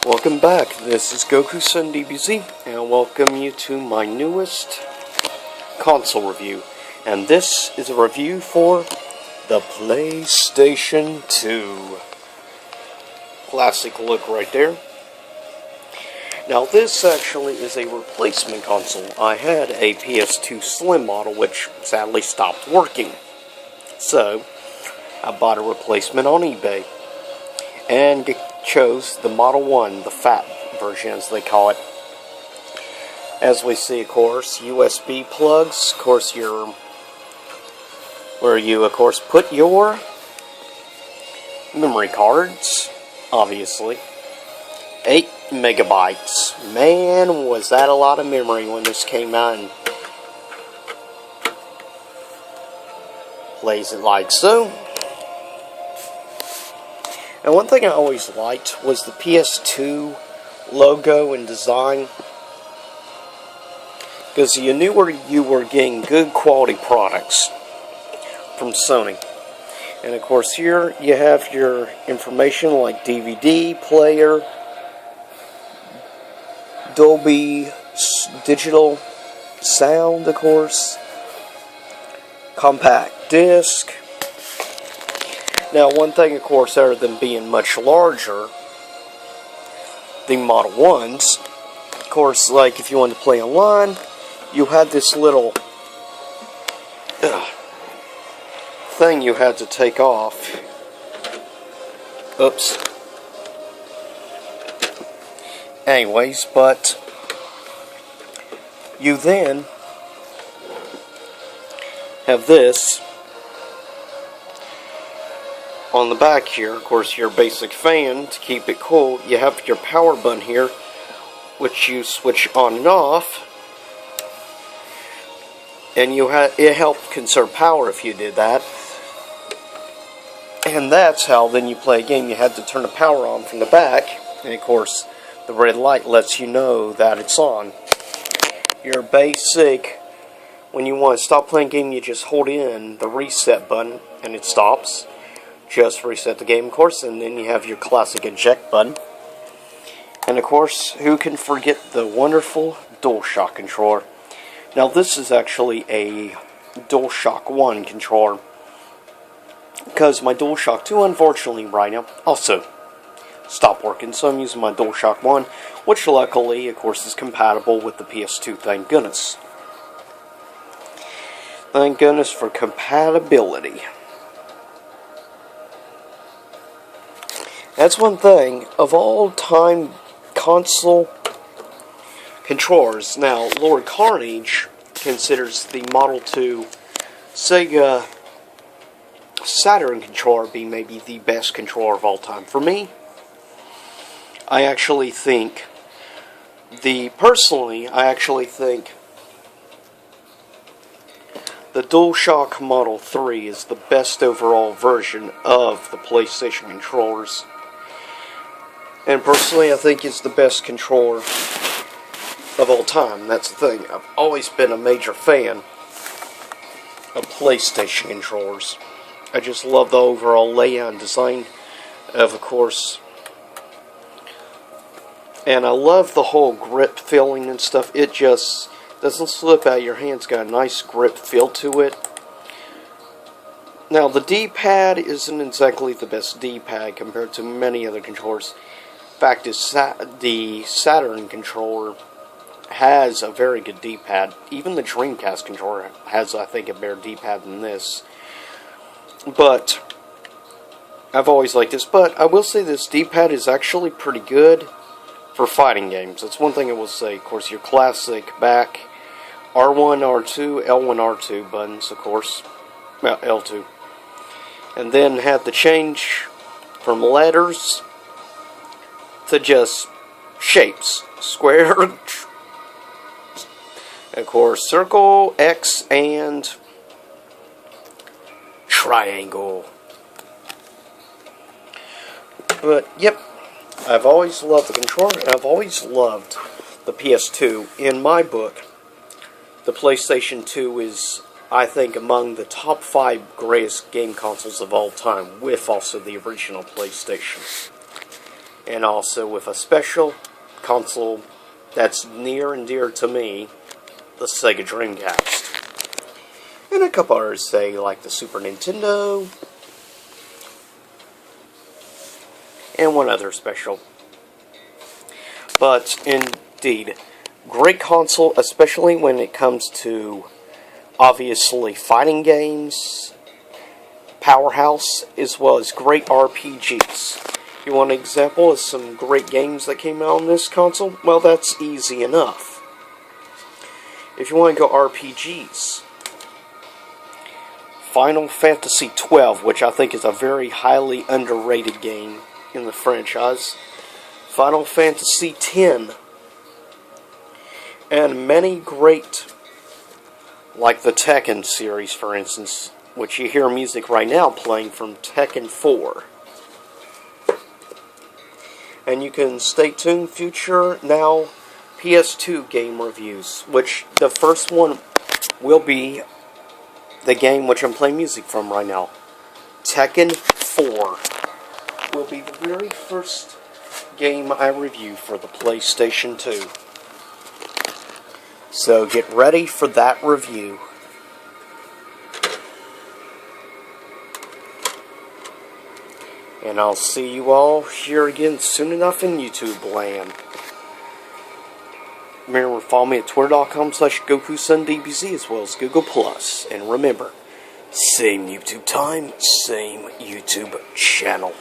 Welcome back. This is Goku-san DBZ, and I welcome you to my newest console review. And this is a review for the PlayStation 2. Classic look right there. Now this actually is a replacement console. I had a PS2 Slim model which sadly stopped working. So, I bought a replacement on eBay. And chose the Model 1, the fat version as they call it. As we see, of course, USB plugs, of course, where you, of course, put your memory cards, obviously. 8 megabytes. Man, was that a lot of memory when this came out, and plays it like so. And one thing I always liked was the PS2 logo and design, because you knew where you were getting good quality products from Sony. And of course here you have your information like DVD player, Dolby digital sound, of course, compact disc. Now, one thing, of course, other than being much larger, the Model 1s, of course, like if you wanted to play online, you had this little thing you had to take off. Oops. Anyways, but you then have this on the back here. Of course, your basic fan to keep it cool. You have your power button here, which you switch on and off, and it helped conserve power if you did that. And that's how then you play a game. You had to turn the power on from the back, and of course, the red light lets you know that it's on. Your basic, when you want to stop playing a game, you just hold in the reset button, and it stops. Just reset the game, of course, and then you have your classic eject button. And of course, who can forget the wonderful DualShock controller? Now this is actually a DualShock 1 controller, because my DualShock 2, unfortunately, right now, also stopped working, so I'm using my DualShock 1, which luckily, of course, is compatible with the PS2, thank goodness. Thank goodness for compatibility. That's one thing, of all time console controllers. Now, Lord Carnage considers the Model 2 Sega Saturn controller being maybe the best controller of all time. For me, I actually think the DualShock Model 3 is the best overall version of the PlayStation controllers. And personally, I think it's the best controller of all time. That's the thing. I've always been a major fan of PlayStation controllers. I just love the overall layout and design of course. And I love the whole grip feeling and stuff. It just doesn't slip out of your hands. Got a nice grip feel to it. Now, the D-pad isn't exactly the best D-pad compared to many other controllers. In fact, the Saturn controller has a very good D-pad. Even the Dreamcast controller has, I think, a better D-pad than this. But I've always liked this. But I will say this D-pad is actually pretty good for fighting games. That's one thing I will say. Of course, your classic back R1, R2, L1, R2 buttons, of course. Well, L2. And then had to change from letters to just shapes. Square, of course, circle, X, and triangle. But, yep, I've always loved the controller, and I've always loved the PS2. In my book, the PlayStation 2 is, I think, among the top 5 greatest game consoles of all time, with also the original PlayStation. and also with a special console that's near and dear to me, the Sega Dreamcast. And a couple others say like the Super Nintendo, and one other special. But indeed, great console, especially when it comes to obviously fighting games, powerhouse, as well as great RPGs. You want an example of some great games that came out on this console? Well, that's easy enough. If you want to go RPGs, Final Fantasy XII, which I think is a very highly underrated game in the franchise, Final Fantasy X, and many great, like the Tekken series, for instance, which you hear music right now playing from Tekken 4. And you can stay tuned future now PS2 game reviews, which the first one will be the game which I'm playing music from right now. Tekken 4 will be the very first game I review for the PlayStation 2. So get ready for that review. And I'll see you all here again soon enough in YouTube land. Remember, follow me at twitter.com/GokuSunDBZ as well as Google+. And remember, same YouTube time, same YouTube channel.